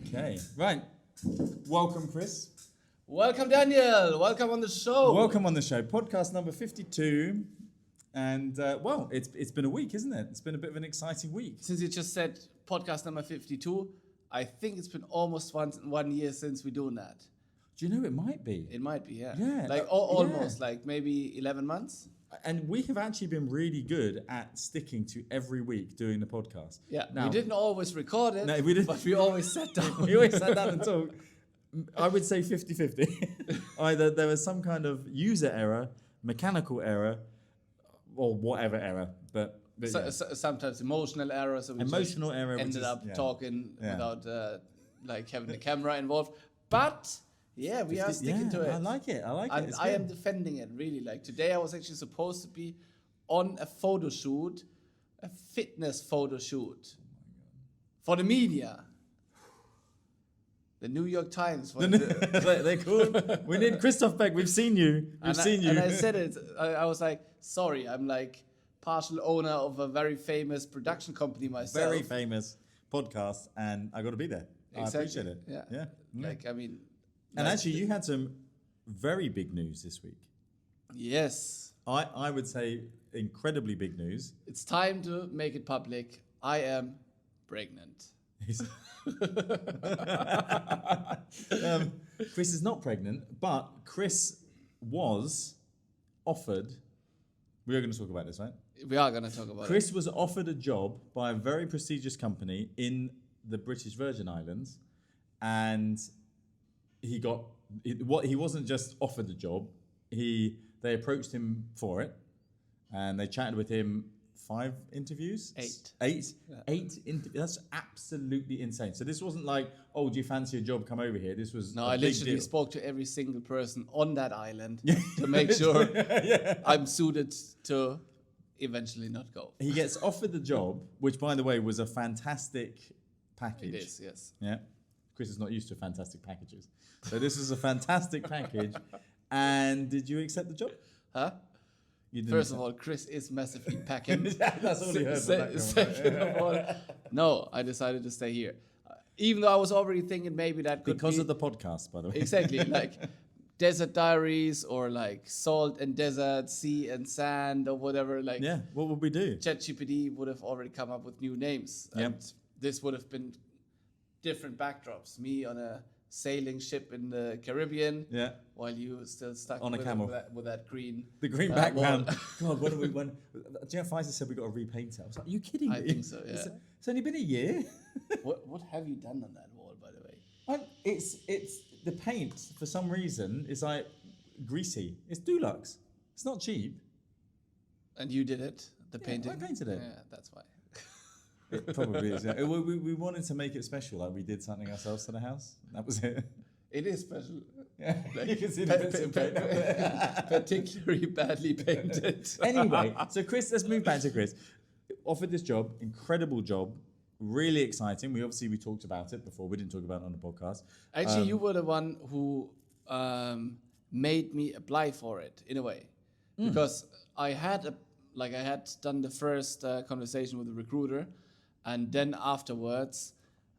Okay, right. Welcome, Chris. Welcome, Daniel. Welcome on the show. Welcome on the show. Podcast number 52. And, it's been a week, isn't it? It's been a bit of an exciting week. Since you just said podcast number 52, I think it's been almost 1 year since we're doing that. Do you know it might be? It might be, yeah. Yeah. Almost, like maybe 11 months. And we have actually been really good at sticking to every week doing the podcast. Yeah, now, we didn't always record it, no, we didn't. but we always sat down. We always sat down and talked. I would say 50-50. Either there was some kind of user error, mechanical error, or whatever error. But yeah. Sometimes emotional error. So we emotional error. Ended up talking without having the camera involved. But yeah, we are sticking to it. I like it. And I am defending it really. Like today, I was actually supposed to be on a photo shoot, a fitness photo shoot for the media. The New York Times. They're cool. We need Christoph Beck. We've seen you. And I said it. I was like, sorry, I'm like partial owner of a very famous production company myself. Very famous podcast, and I got to be there. Exactly. I appreciate it. Yeah. Like, I mean. And actually, you had some very big news this week. Yes. I would say incredibly big news. It's time to make it public. I am pregnant. Chris is not pregnant, but Chris was offered. We are going to talk about this, right? We are going to talk about it. Chris was offered a job by a very prestigious company in the British Virgin Islands, and he wasn't just offered the job. They approached him for it, and they chatted with him. 5 interviews? 8. Yeah. 8 interviews. That's absolutely insane. So this wasn't like, oh, do you fancy a job? Come over here. This was I literally spoke to every single person on that island to make sure I'm suited to eventually not go. He gets offered the job, which, by the way, was a fantastic package. It is, yes. Yeah. Chris is not used to fantastic packages. So this is a fantastic package. And did you accept the job? Huh? First of all, Chris is massively packing. That's all he heard. Second of all, no, I decided to stay here. Even though I was already thinking maybe that could because of the podcast, by the way. Exactly, like Desert Diaries or like Salt and Desert, Sea and Sand or whatever. Like, yeah, what would we do? ChatGPT would have already come up with new names. And this would have been different backdrops. Me on a sailing ship in the Caribbean, while you still stuck on a camel with that green, the green background. God, when do you know, Pfizer said we got to repaint it. I was like, are you kidding me? I think so. Yeah. It's only been a year. What have you done on that wall, by the way? It's the paint for some reason is like greasy. It's Dulux. It's not cheap. And you did it. The painting. I painted it. Yeah, that's why. It probably is. Yeah. We wanted to make it special, like we did something ourselves to the house. That was it. It is special. Yeah, like, you can see the bits of paint. Particularly badly painted. Anyway, so Chris, let's move back to Chris. Offered this job, incredible job, really exciting. We talked about it before. We didn't talk about it on the podcast. Actually, you were the one who made me apply for it in a way, because I had done the first conversation with the recruiter. And then afterwards,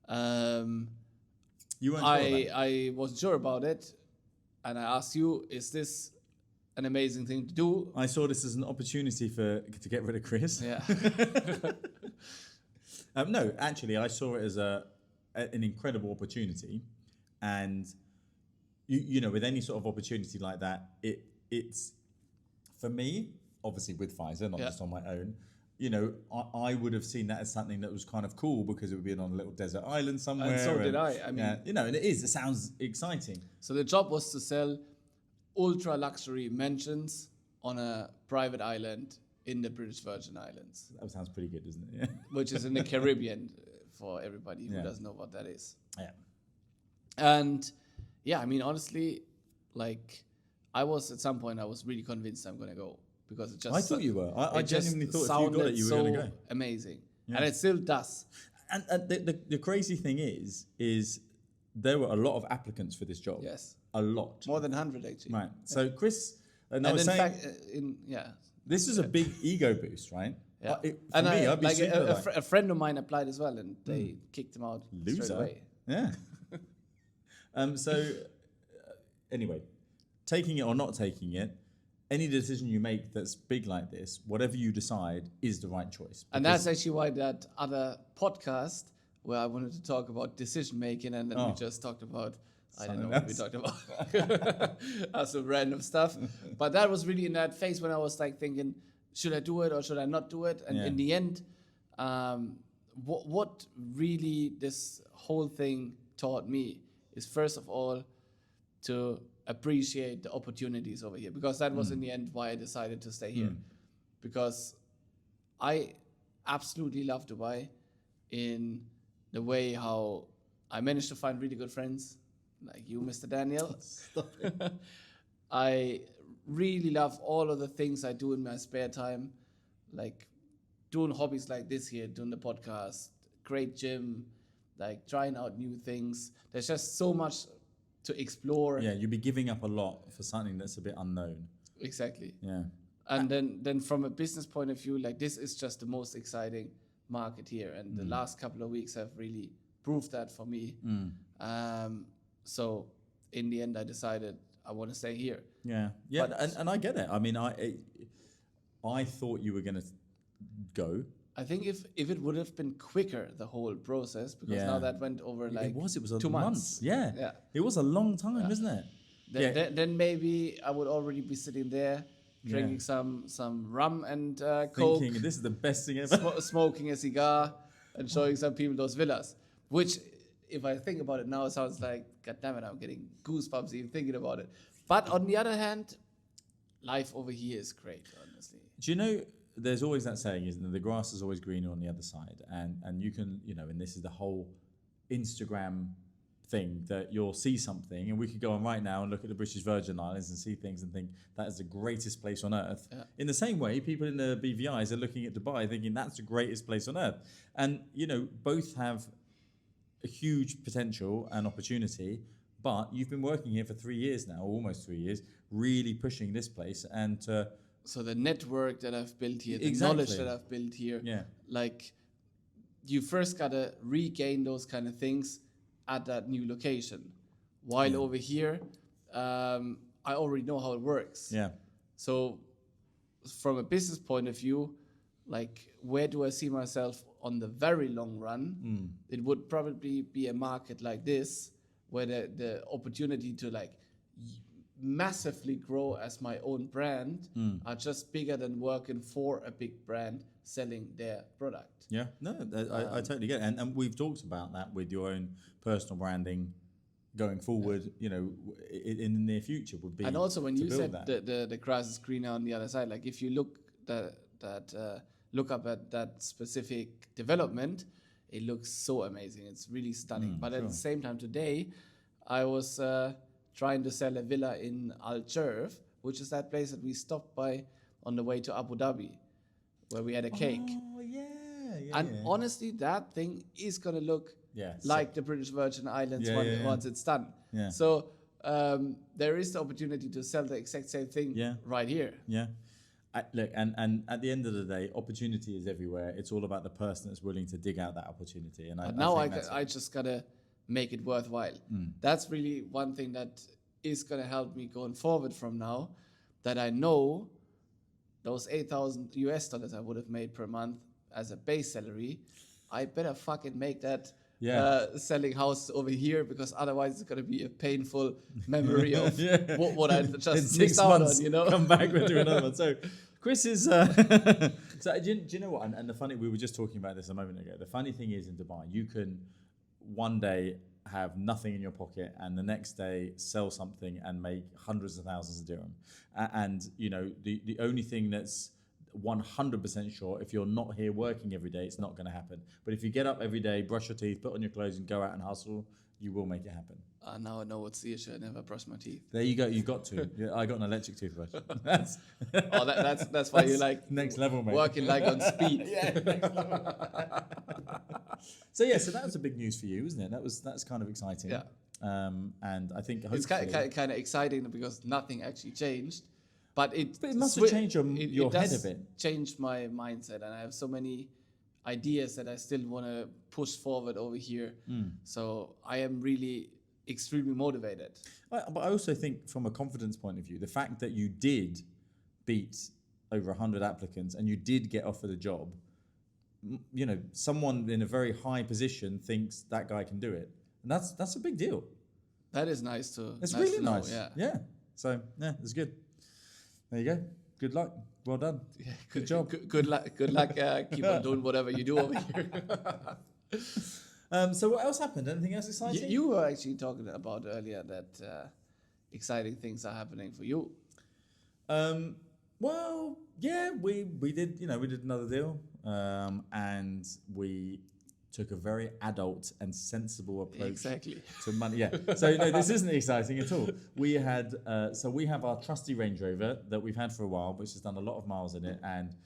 you weren't sure I wasn't sure about it. And I asked you, is this an amazing thing to do? I saw this as an opportunity to get rid of Chris. Yeah. No, actually, I saw it as an incredible opportunity. And, you know, with any sort of opportunity like that, it's, for me, obviously with Pfizer, not just on my own, you know, I would have seen that as something that was kind of cool because it would be on a little desert island somewhere. And so did I. I mean, you know, and it sounds exciting. So the job was to sell ultra luxury mansions on a private island in the British Virgin Islands. That sounds pretty good, doesn't it? Yeah. Which is in the Caribbean for everybody who doesn't know what that is. Yeah. And I mean, honestly, like at some point I was really convinced I'm going to go. Because it just I thought you were. I genuinely thought if you got it, you were going to go. Amazing. Yeah. And it still does. And the crazy thing is there were a lot of applicants for this job. Yes. A lot. More than 100, actually. Right. So Chris, this is a big ego boost, right? Yeah. I'd be super a friend of mine applied as well, and they kicked him out straight away. Yeah. Anyway, taking it or not taking it, any decision you make that's big like this, whatever you decide is the right choice. And that's actually why that other podcast where I wanted to talk about decision making, and then we just talked about, I don't know what we talked about, some random stuff. But that was really in that phase when I was like thinking, should I do it or should I not do it? And in the end, what really this whole thing taught me is, first of all, to appreciate the opportunities over here, because that was in the end why I decided to stay here, because I absolutely love Dubai in the way how I managed to find really good friends like you, Mr. Daniel. I really love all of the things I do in my spare time, like doing hobbies like this here, doing the podcast, great gym, like trying out new things. There's just so much to explore. Yeah, you'd be giving up a lot for something that's a bit unknown. Exactly. Yeah. And then from a business point of view, like this is just the most exciting market here. And the last couple of weeks have really proved that for me. So in the end, I decided I want to stay here. Yeah. Yeah. And I get it. I mean, I thought you were going to go. I think if it would have been quicker, the whole process, because now that went over like it was 2 months. Yeah. It was a long time, isn't it? Then maybe I would already be sitting there drinking some rum and coke. Thinking this is the best thing ever. Smoking a cigar and showing some people those villas. Which, if I think about it now, it sounds like, God damn it, I'm getting goosebumps even thinking about it. But on the other hand, life over here is great, honestly. Do you know, there's always that saying, isn't there? The grass is always greener on the other side. And you can, and this is the whole Instagram thing, that you'll see something, and we could go on right now and look at the British Virgin Islands and see things and think that is the greatest place on earth. Yeah. In the same way, people in the BVIs are looking at Dubai thinking that's the greatest place on earth. And, both have a huge potential and opportunity, but you've been working here for 3 years now, almost 3 years, really pushing this place. And so the network that I've built here, the knowledge that I've built here, like you first got to regain those kind of things at that new location. While over here, I already know how it works. Yeah. So from a business point of view, like where do I see myself on the very long run? It would probably be a market like this, where the opportunity to like massively grow as my own brand are just bigger than working for a big brand selling their product. Yeah, no, I totally get it. And we've talked about that with your own personal branding going forward, in the near future would be. And also when you said the grass is greener on the other side, like if you look look up at that specific development, it looks so amazing. It's really stunning. But at the same time today, I was trying to sell a villa in Al Cherf, which is that place that we stopped by on the way to Abu Dhabi, where we had a cake. Oh, yeah. Honestly, that thing is going to look like the British Virgin Islands once it's done. Yeah. So there is the opportunity to sell the exact same thing right here. Yeah. Look, and at the end of the day, opportunity is everywhere. It's all about the person that's willing to dig out that opportunity. And I just got to make it worthwhile. That's really one thing that is going to help me going forward from now, that I know those $8,000 I would have made per month as a base salary, I better fucking make that selling houses over here, because otherwise it's going to be a painful memory of what I just missed out on, Come back, we'll do another one. So Chris is... so do you know what? And the funny, we were just talking about this a moment ago. The funny thing is in Dubai, you can one day have nothing in your pocket and the next day sell something and make hundreds of thousands of dirham. And, the only thing that's 100% sure, if you're not here working every day, it's not going to happen. But if you get up every day, brush your teeth, put on your clothes and go out and hustle, you will make it happen. Now I know what's the issue. I never brush my teeth. There you go. You got to. I got an electric toothbrush. That's why you like next level, mate. Working like on speed. Next level. So that was a big news for you, isn't it? That's kind of exciting. Yeah. And I think it's kind of exciting because nothing actually changed, but it must have changed your head a bit. Changed my mindset, and I have so many ideas that I still want to push forward over here. So I am really extremely motivated. But I also think from a confidence point of view, the fact that you did beat over 100 applicants and you did get offered a job, you know, someone in a very high position thinks that guy can do it. And that's a big deal. That is nice to. It's nice really to know, nice. Yeah. Yeah. So, yeah, it's good. There you go. Good luck. Well done. Yeah, Good job. Good luck. Good luck. Keep on doing whatever you do over here. So what else happened? Anything else exciting? You were actually talking about earlier that exciting things are happening for you. Well, yeah, we did, we did another deal, and we took a very adult and sensible approach Exactly. to money. Yeah. So no, this isn't exciting at all. We had, we have our trusty Range Rover that we've had for a while, which has done a lot of miles in it, and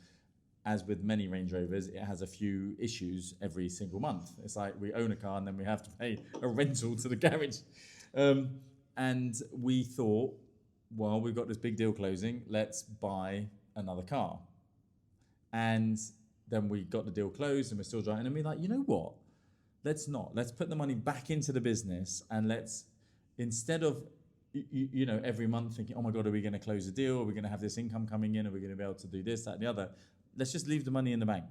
as with many Range Rovers, it has a few issues every single month. It's like we own a car and then we have to pay a rental to the garage. And we thought, well, we've got this big deal closing, let's buy another car. And then we got the deal closed and we're still driving. And we're like, you know what? Let's not. Let's put the money back into the business and let's, instead of, every month thinking, oh my God, are we going to close the deal? Are we going to have this income coming in? Are we going to be able to do this, that, and the other? Let's just leave the money in the bank.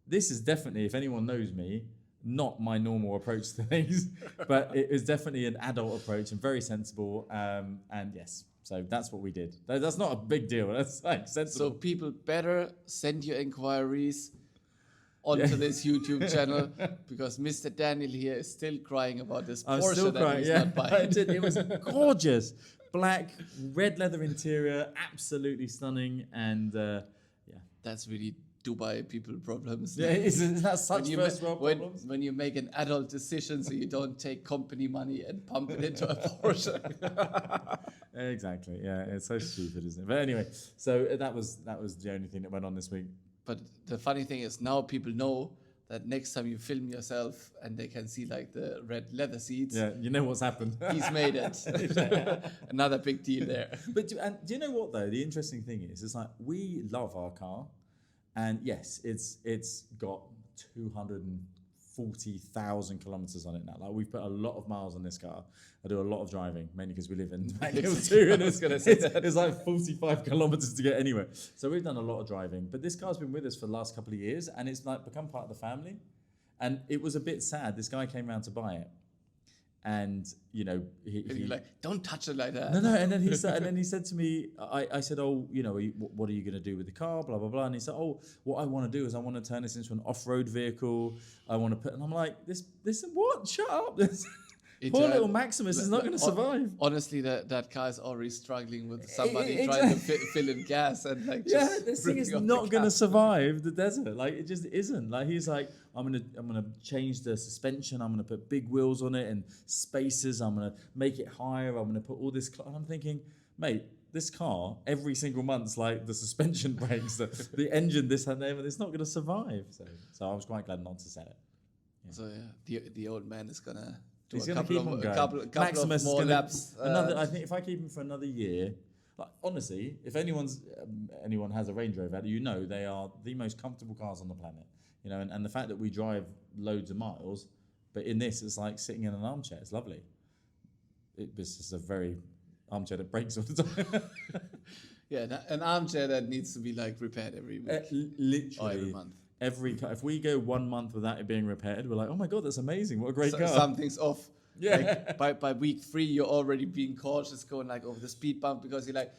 This is definitely, if anyone knows me, not my normal approach to things, but it is definitely an adult approach and very sensible. And yes, so that's what we did. That's not a big deal. That's like sensible. So people better send your inquiries onto this YouTube channel because Mr. Daniel here is still crying about this I'm Porsche still that crying. he's Yeah, not buying. it was gorgeous, black, red leather interior, absolutely stunning, and That's really Dubai people problems. yeah, isn't that such first world when, problems? when you make an adult decision, so you don't take company money and pump it into a Porsche. Exactly. Yeah, it's so stupid, isn't it? But anyway, so that was the only thing that went on this week. But the funny thing is now people know that next time you film yourself and they can see like the red leather seats, Yeah, you know what's happened. he's made it. Another big deal there. But do you know what though? The interesting thing is, it's like we love our car, and yes, it's got 240,000 kilometers on it now. Like we've put a lot of miles on this car. I do a lot of driving, mainly because we live in Bankhill too, and it's like 45 kilometers to get anywhere. So we've done a lot of driving. But this car's been with us for the last couple of years, and it's like become part of the family. And it was a bit sad. This guy came around to buy it, and And you're like, don't touch it like that. No, and then he said to me, I said, oh, what are you going to do with the car, blah blah blah, and he said, oh, what I want to do is I want to turn this into an off-road vehicle. I want to put, and I'm like, this what? Shut up! Poor little Maximus is not going to survive. Honestly, that car is already struggling with somebody trying to fill in gas and like just this thing is ripping off not the going to gas. survive the desert. Like it just isn't. Like he's like, I'm gonna change the suspension. I'm gonna put big wheels on it and spacers. I'm gonna make it higher. I'm gonna put all this. And I'm thinking, mate, this car every single month's like the suspension breaks, the engine, this and that. It's not going to survive. So I was quite glad not to sell it. Yeah. So the old man is gonna. He's a going to keep on going. couple Maximus of more is gonna, laps. I think if I keep him for another year, like honestly, if anyone has a Range Rover, they are the most comfortable cars on the planet. And the fact that we drive loads of miles, but in this, it's like sitting in an armchair. It's lovely. It's just a very armchair that breaks all the time. Yeah, an armchair that needs to be like repaired every week. Literally or every month. If we go 1 month without it being repaired, we're like, oh my God, that's amazing. What a great car. Something's off. Yeah. Like by week 3, you're already being cautious, going like over the speed bump because you're like,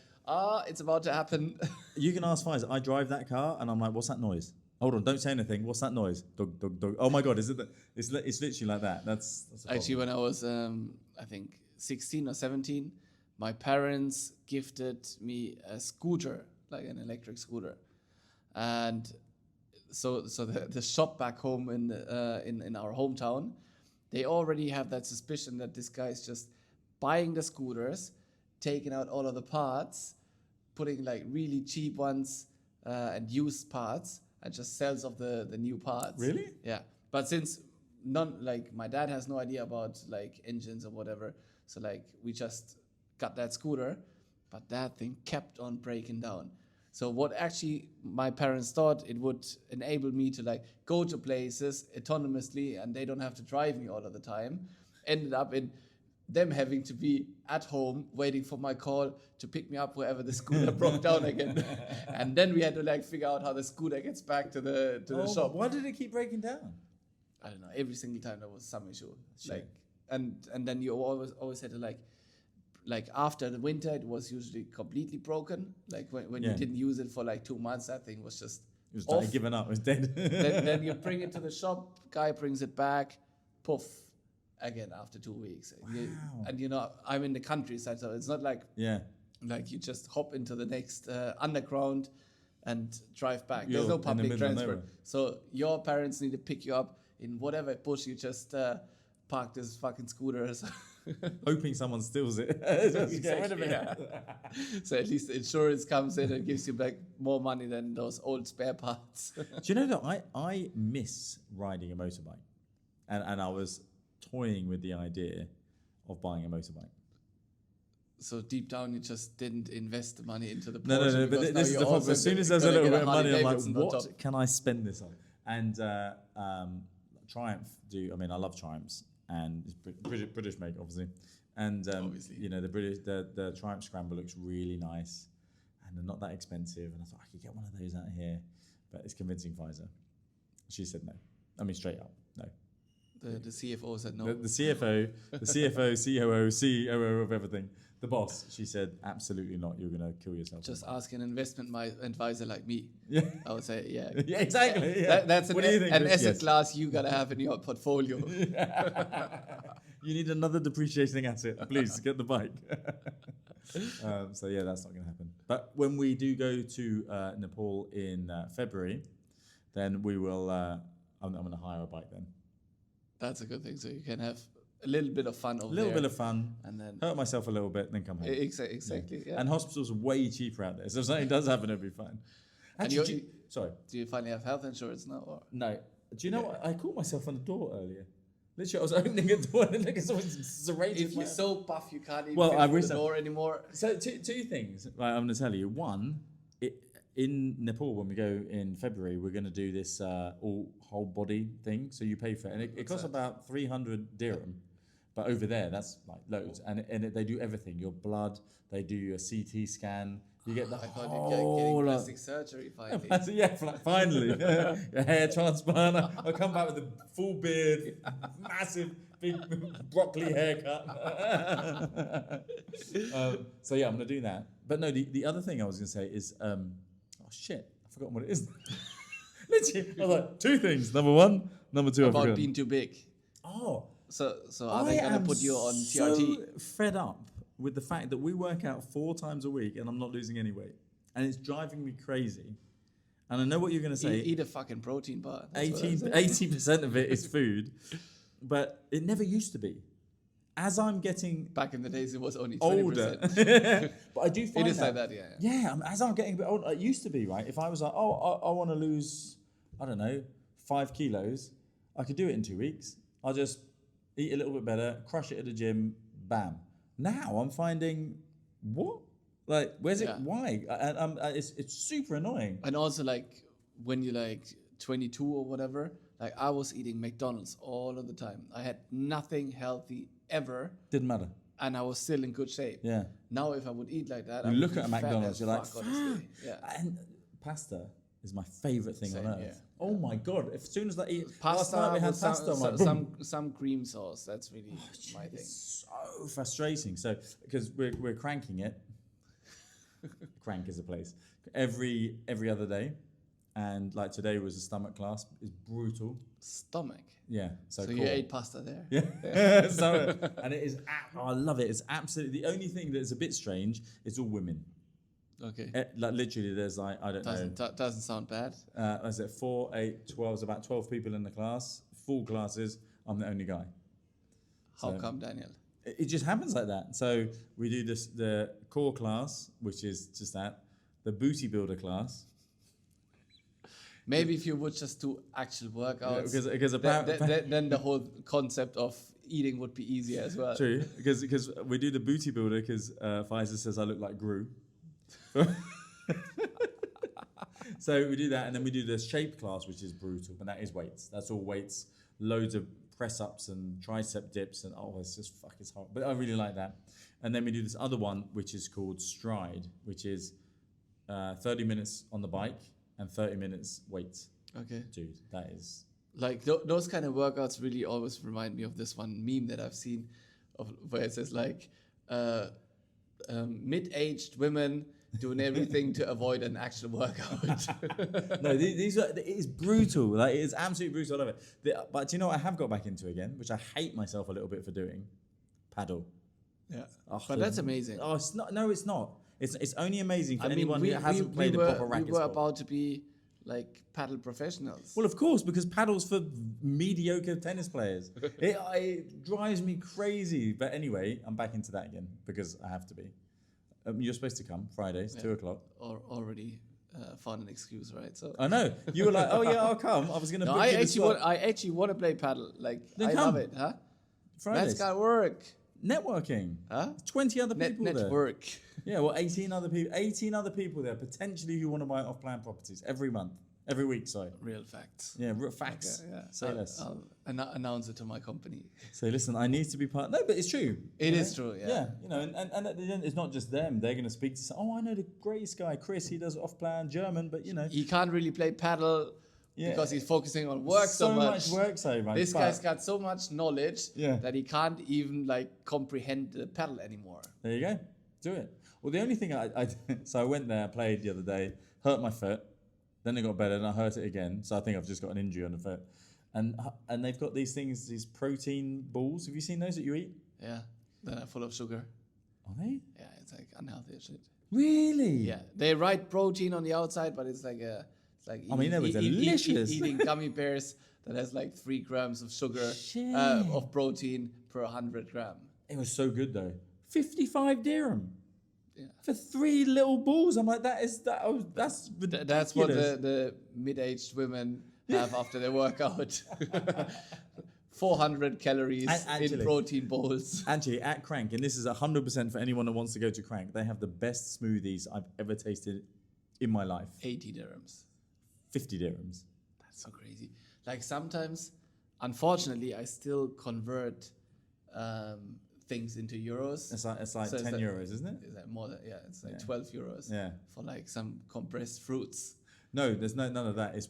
it's about to happen. You can ask Faisal. I drive that car and I'm like, what's that noise? Hold on, don't say anything. What's that noise? Dog, dog, dog. Oh my God, is it? It's literally like that. That's Actually, when I was, I think 16 or 17, my parents gifted me a scooter, like an electric scooter, and so the shop back home in our hometown, they already have that suspicion that this guy is just buying the scooters, taking out all of the parts, putting like really cheap ones and used parts, and just sells off the new parts. Really? Yeah. But since my dad has no idea about like engines or whatever, so like we just got that scooter, but that thing kept on breaking down. So what actually my parents thought it would enable me to like go to places autonomously and they don't have to drive me all of the time, ended up in them having to be at home waiting for my call to pick me up wherever the scooter broke down again. And then we had to like figure out how the scooter gets back to the shop. Why did it keep breaking down? I don't know. Every single time there was some issue. Shit. Like, and then you always had to like after the winter it was usually completely broken. Like when you didn't use it for like 2 months, that thing was just It was off. like giving up. It was dead. then you bring it to the shop, guy brings it back, poof, again after 2 weeks. Wow. And you know, I'm in the countryside, so it's not like Yeah. like you just hop into the next underground and drive back. You're There's no in the public middle of transport. nowhere. So your parents need to pick you up in whatever bush you just park this fucking scooter. Hoping someone steals it. Just get rid of it. Exactly, So at least the insurance comes in and gives you back more money than those old spare parts. Do you know that I miss riding a motorbike, and I was toying with the idea of buying a motorbike. So deep down, you just didn't invest the money into the Porsche. No. because But now this is you're the problem. also As soon as there's a gonna little get bit of Harley money, I'm like, Davidson on what top. can I spend this on? And Triumph do. I mean, I love Triumphs, and it's British make, obviously. And Obviously. you know, the Triumph Scramble looks really nice, and they're not that expensive. And I thought I could get one of those out here, but it's convincing Pfizer. She said no. I mean, straight up, no. The CFO said no. The CFO, COO, COO of everything, the boss, she said, absolutely not. You're going to kill yourself. Just ask an investment advisor like me. Yeah. I would say, yeah. Yeah, exactly. Yeah. That's What do you think, an Chris? asset Yes. class you gotta have in your portfolio. You need another depreciating asset. Please get the bike. So yeah, that's not going to happen. But when we do go to Nepal in February, then we will. I'm going to hire a bike then. That's a good thing. So you can have a little bit of fun over A there. little bit of fun. and then Hurt myself a little bit, then come home. exactly. Yeah. And hospitals are way cheaper out there. So if something does happen, it'll be fine. And Actually, sorry. Do you finally have health insurance now? Or? No. Do you know what? I caught myself on the door earlier. Literally, I was opening a door and like someone serrated If you're so buff, you can't even Well, fit I through wish the I- door anymore. So two things I'm going to tell you. One, in Nepal when we go in February, we're going to do this whole body thing. So you pay for it, and it costs about 300 dirham. But over there, that's like loads, and they do everything. Your blood, they do your CT scan. You get the I thought whole you're getting lot. plastic surgery finally. Yeah, finally. Your hair transplant. I'll come back with a full beard, massive, big broccoli haircut. So yeah, I'm going to do that. But no, the other thing I was going to say is, oh shit, I've forgotten what it is. Literally, I was like, two things. Number one, number two, I About forgot. being too big. Oh, So are they gonna put you on TRT? so fed up with the fact that we work out 4 times a week and I'm not losing any weight. And it's driving me crazy. And I know what you're going to say. Eat a fucking protein bar. That's what I'm saying. 80% of it is food. But it never used to be. As I'm getting Back in the days, it was only 20%. older. But I do find It is like that, yeah. Yeah, as I'm getting a bit older, it used to be, right? If I was like, I want to lose, I don't know, 5 kilos, I could do it in 2 weeks. I'll just eat a little bit better, crush it at the gym, bam. Now I'm finding, what? Like, where's it? Yeah. Why? And it's super annoying. And also, like, when you're like 22 or whatever, like I was eating McDonald's all of the time. I had nothing healthy ever, Didn't matter. and I was still in good shape. Yeah. Now, if I would eat like that, You I would look be at a fat McDonald's, as you're like, fuck, honestly. Yeah. And pasta is my favorite thing Same, on earth. yeah. Oh my God. As soon as I eat last Pasta night we had with pasta, I'm like, some cream sauce. That's really my thing. It's so frustrating. So because we're cranking it. Crank is a place. Every other day. And like today was a stomach class. It's brutal. Stomach. Yeah. So So cool. you ate pasta there. Yeah. So, and it is I love it. It's absolutely the only thing that's a bit strange, it's all women. Okay. Like literally there's like, I don't know. Doesn't sound bad. I said 4, 8, 12, there's about 12 people in the class, full classes, I'm the only guy. How So- come, Daniel? It just happens like that. So we do the core class, which is just that, the booty builder class. Maybe if you would just do actual workouts, Because apparently, then the whole concept of eating would be easier as well. true, because we do the booty builder because Pfizer says I look like Gru. So we do that, and then we do the shape class, which is brutal, but that is weights. That's all weights, loads of press ups and tricep dips, and it's just it's hard. But I really like that. And then we do this other one, which is called Stride, which is 30 minutes on the bike and 30 minutes weights. Okay. Dude, that is... Like those kind of workouts really always remind me of this one meme that I've seen, where it says like mid-aged women doing everything to avoid an actual workout. No, these are, it is brutal. Like, it is absolutely brutal. I love it. But do you know what I have got back into again, which I hate myself a little bit for doing? Paddle. Yeah, Oh, but that's amazing. Oh, it's not. No, it's not. It's only amazing for anyone who hasn't played a proper racket We were sport. about to be like paddle professionals. Well, of course, because paddle's for mediocre tennis players. It drives me crazy. But anyway, I'm back into that again because I have to be. You're supposed to come Fridays, 2:00. Already found an excuse, right? So I know you were like, "Oh yeah, I'll come." I was gonna. no, book you the slot. I actually want to play paddle. Like Then I come. love it, huh? Fridays. Let's go work. Networking. Huh? 20 other people there. Network. Yeah, well, 18 other people there potentially who want to buy off-plan properties every week. Sorry. Real facts. Yeah, facts. Okay, yeah. Say less. I'll announce it to my company. So listen, I need to be part. No, but it's true. It is true. Yeah. Yeah, and at the end, it's not just them. They're going to speak to. I know the greatest guy, Chris. He does off-plan German, but He can't really play paddle because he's focusing on work so much. Work so much. This guy's got so much knowledge Yeah. that he can't even comprehend the paddle anymore. There you go. Do it. Well, the only thing so I went there, played the other day, hurt my foot. Then it got better, and I hurt it again. So I think I've just got an injury on the foot. And they've got these things, these protein balls. Have you seen those that you eat? Yeah, they're full of sugar. Are they? Yeah, it's like unhealthy shit. Really? Yeah, they write protein on the outside, but it's like they were delicious. Eating gummy bears that has like 3 grams of sugar of protein per 100 gram. It was so good though. 55 dirham. Yeah. For 3 little balls. I'm like, that's ridiculous. That's what the mid-aged women have after their workout. 400 calories in protein bowls. Actually, at Crank, and this is 100% for anyone that wants to go to Crank, they have the best smoothies I've ever tasted in my life. 80 dirhams. 50 dirhams. That's so crazy. Like sometimes, unfortunately, I still convert things into euros. It's like 10 euros, isn't it? Is that more than, it's like 12 euros for like some compressed fruits. No, there's none of that. It's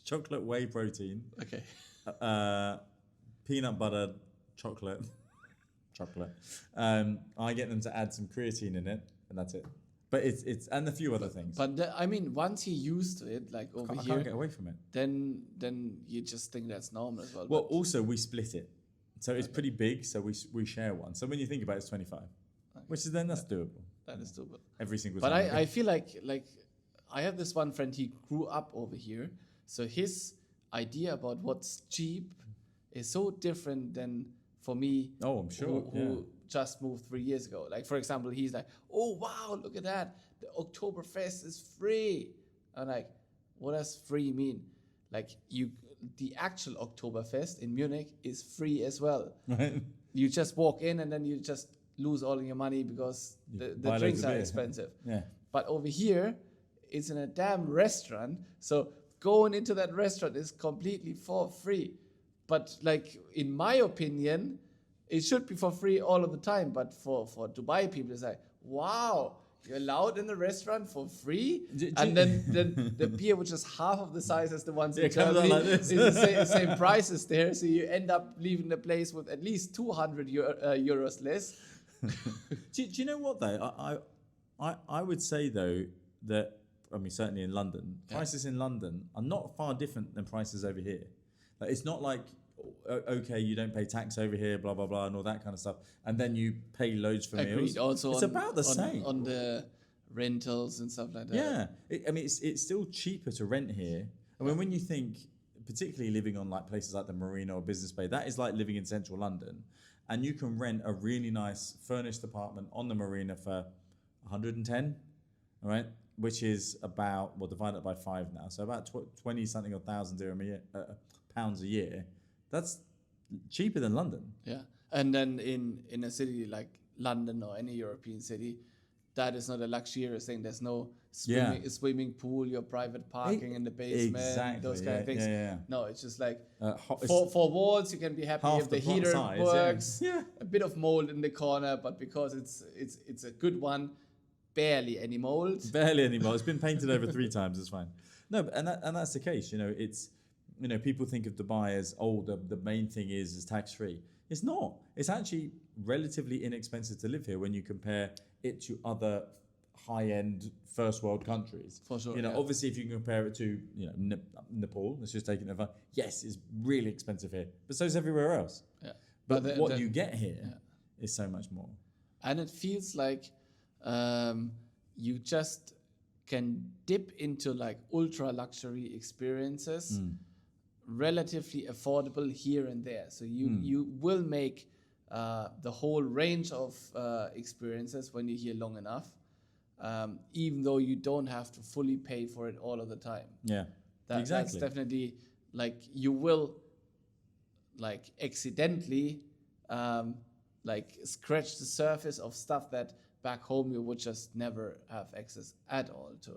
chocolate whey protein. Okay. Peanut butter chocolate. I get them to add some creatine in it, and that's it. But it's and a few other things. But once you're used to it, like over I here, can't get away from it. then you just think that's normal as well. Well, also we split it, so it's pretty big. So we share one. So when you think about it, it's 25, which is that's doable. That is doable. Every single but time. I feel like I have this one friend. He grew up over here, so his idea about what's cheap is so different than for me. Oh, I'm sure. Who just moved 3 years ago. Like for example, he's like, "Oh wow, look at that! The Oktoberfest is free." I'm like, "What does free mean?" Like the actual Oktoberfest in Munich is free as well. Right. You just walk in and then you just lose all your money because the drinks are expensive. Yeah. But over here, it's in a damn restaurant. So going into that restaurant is completely for free. But like in my opinion, it should be for free all of the time. But for Dubai people, it's like, wow, you're allowed in the restaurant for free? And then the beer, which is half of the size as the ones in Germany, like this. is the same prices there. So you end up leaving the place with at least 200 euros less. do you know what though? I would say though that, I mean, certainly in London, prices in London are not far different than prices over here. Like, it's not like, okay, you don't pay tax over here, blah, blah, blah, and all that kind of stuff. And then you pay loads for meals. Also it's about the same. On the rentals and stuff like that. Yeah. It's still cheaper to rent here. I mean, when you think, particularly living on like places like the Marina or Business Bay, that is like living in central London. And you can rent a really nice furnished apartment on the Marina for 110, all right? Which is about, divide it by 5 now. So about 20 something or thousand dirham a year, pounds a year. That's cheaper than London. Yeah. And then in a city like London or any European city, that is not a luxurious thing. There's no Yeah. swimming pool, your private parking in the basement, Exactly, those kind of things. yeah. No, it's just like It's for walls, you can be happy half if the the heater size, yeah. works. Yeah. A bit of mold in the corner, but because it's a good one, barely any mold. Barely anymore. It's been painted over 3 times. It's fine. No, and that's the case. You know, it's people think of Dubai as the main thing is tax free. It's not. It's actually relatively inexpensive to live here when you compare it to other high end first world countries. For sure. You know, yeah. obviously, if you can compare it to Nepal, let's just take it over. Yes, it's really expensive here, but so is everywhere else. Yeah. But what you get here is so much more. And it feels like you just can dip into like ultra luxury experiences, relatively affordable here and there. So you will make the whole range of experiences when you're here long enough, even though you don't have to fully pay for it all of the time. Yeah, exactly. That's definitely like you will like accidentally like scratch the surface of stuff that back home you would just never have access at all to.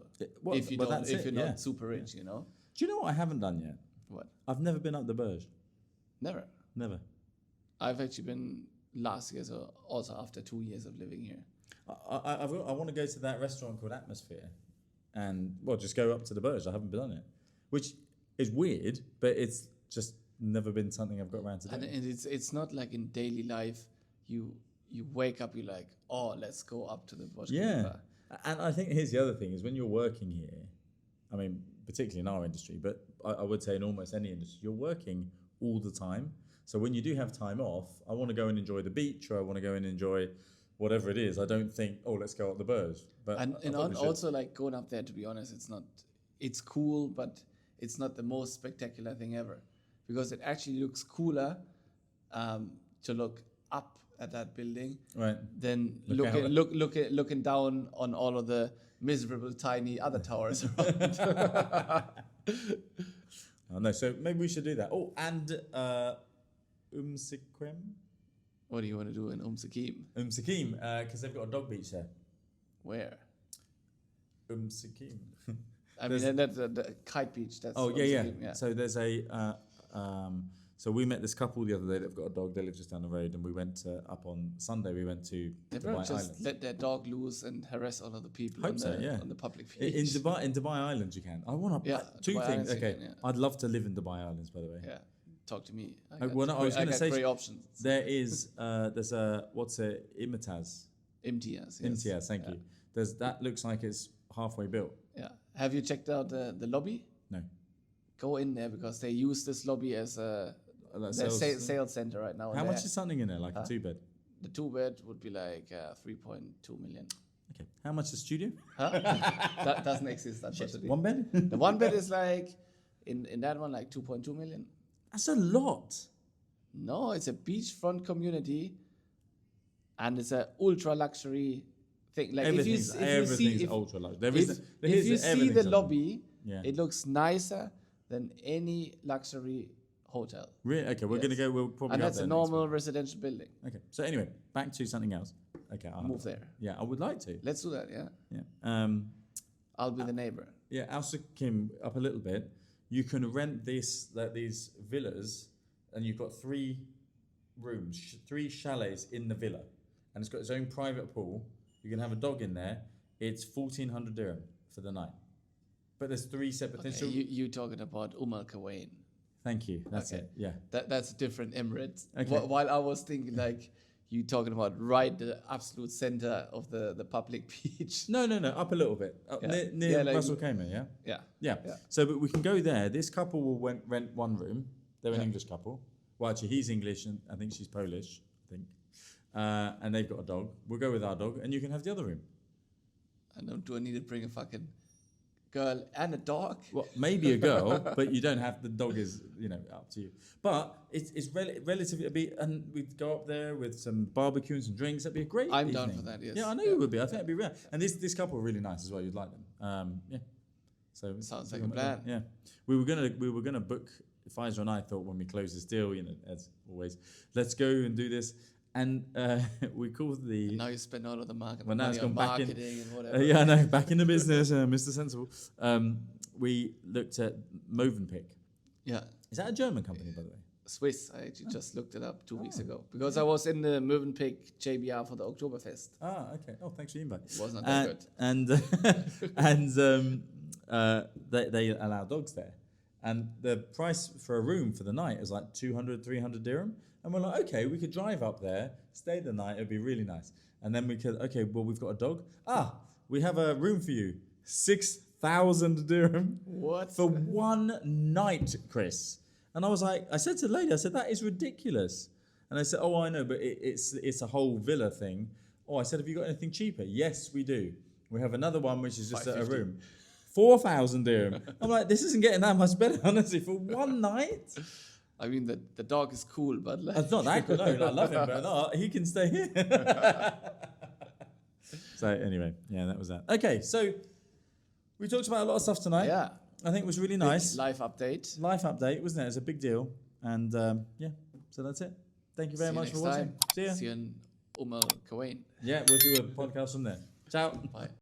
If you're not super rich, you know. Do you know what I haven't done yet? What? I've never been up the Burj. Never. Never. I've actually been last year, so also after 2 years of living here. I want to go to that restaurant called Atmosphere, and just go up to the Burj. I haven't been on it, which is weird, but it's just never been something I've got around to do. And it's not like in daily life you wake up, you're like, oh, let's go up to the Burj Khalifa. And I think here's the other thing is when you're working here, I mean, particularly in our industry, but I would say in almost any industry, you're working all the time. So when you do have time off, I want to go and enjoy the beach, or I want to go and enjoy whatever it is. I don't think, let's go up the Burj. But and also like going up there, to be honest, it's cool, but it's not the most spectacular thing ever, because it actually looks cooler to look up at that building, right? Than looking down on all of the miserable tiny other towers around. Oh no, so maybe we should do that. Oh, and Siquem. What do you want to do in Siquem? Siquem, because they've got a dog beach there. Where? Siquem. I mean, that's the kite beach. That's Siquem, yeah. So there's a. So we met this couple the other day that've got a dog. They live just down the road, and we went up on Sunday. We went to Dubai just Island. Let their dog loose and harass all of the people on the public beach. In Dubai Islands, you can. I want to. Two Dubai things. Islands okay, I'd love to live in Dubai Islands. By the way. Yeah. Talk to me. I was going to say great options. There is there's a Imtiaz. Imtiaz. Yes. Imtiaz, thank you. That looks like it's halfway built. Yeah. Have you checked out the lobby? No. Go in there because they use this lobby as a sales center right now. How much is something in there? Like a 2-bed? The 2-bed would be like 3.2 million. Okay. How much is studio? Huh? That doesn't exist, unfortunately. 1 bed? The 1 bed is like in that one like 2.2 million. That's a lot. No, it's a beachfront community, and it's a ultra luxury thing. Like everything's ultra luxury. If you see the lobby, yeah. It looks nicer than any luxury hotel. Really? Okay, we're gonna go. We'll probably. And that's a normal residential building. Okay. So anyway, back to something else. Okay, I'll move there. Yeah, I would like to. Let's do that. Yeah. Yeah. I'll be the neighbor. Yeah, Al Kim up a little bit. You can rent these villas, and you've got 3 rooms, 3 chalets in the villa, and it's got its own private pool. You can have a dog in there. It's 1,400 dirham for the night. But there's 3 separate things. So you talking about Al Quwain. Thank you. That's it. Yeah. That's a different Emirates. Okay. While I was thinking like you talking about right the absolute center of the public beach. No. Up a little bit. Near like, Russell Khayma, yeah? Yeah. So but we can go there. This couple will rent 1 room. They're an English couple. Well, actually, he's English and I think she's Polish, I think. And they've got a dog. We'll go with our dog and you can have the other room. Do I need to bring a fucking girl and a dog? Well, maybe a girl, but you don't have, the dog is, up to you. But it's relatively, and we'd go up there with some barbecue and some drinks. That'd be a great I'm evening. down for that, yes. Yeah, I know you would be. I think it'd be rare. And this couple are really nice as well. You'd like them. Yeah. So sounds like a plan. Yeah. We were gonna book, Pfizer and I thought when we closed this deal, as always, let's go and do this. And we called the. And now you spend all of the market Well, now money it's on gone back in. marketing and whatever. Yeah, I know. Back in the business, Mr. Sensible. We looked at Movenpick. Yeah. Is that a German company, by the way? Swiss. I actually just looked it up 2 weeks ago because I was in the Mövenpick JBR for the Oktoberfest. Ah, okay. Oh, thanks for the invite. It was not that good. And they allow dogs there. And the price for a room for the night is like 200, 300 dirham. And we're like, okay, we could drive up there, stay the night, it'd be really nice. And then we could, okay, well, we've got a dog. We have a room for you. 6,000 dirham. What? For one night, Chris. And I said to the lady, I said, that is ridiculous. And I said, oh, I know, but it's a whole villa thing. Oh, I said, have you got anything cheaper? Yes, we do. We have another one, which is just a room. 4,000 dirham. I'm like, this isn't getting that much better, honestly, for one night. I mean, the dog is cool, but like... It's not that cool. No, I love him, but no, he can stay here. So anyway, yeah, that was that. Okay, so we talked about a lot of stuff tonight. Yeah. I think it was really nice. Life update. Life update, wasn't it? It's a big deal. And yeah, so that's it. Thank you very much for watching. See ya. See you in Kawain. Yeah, we'll do a podcast from there. Ciao. Bye.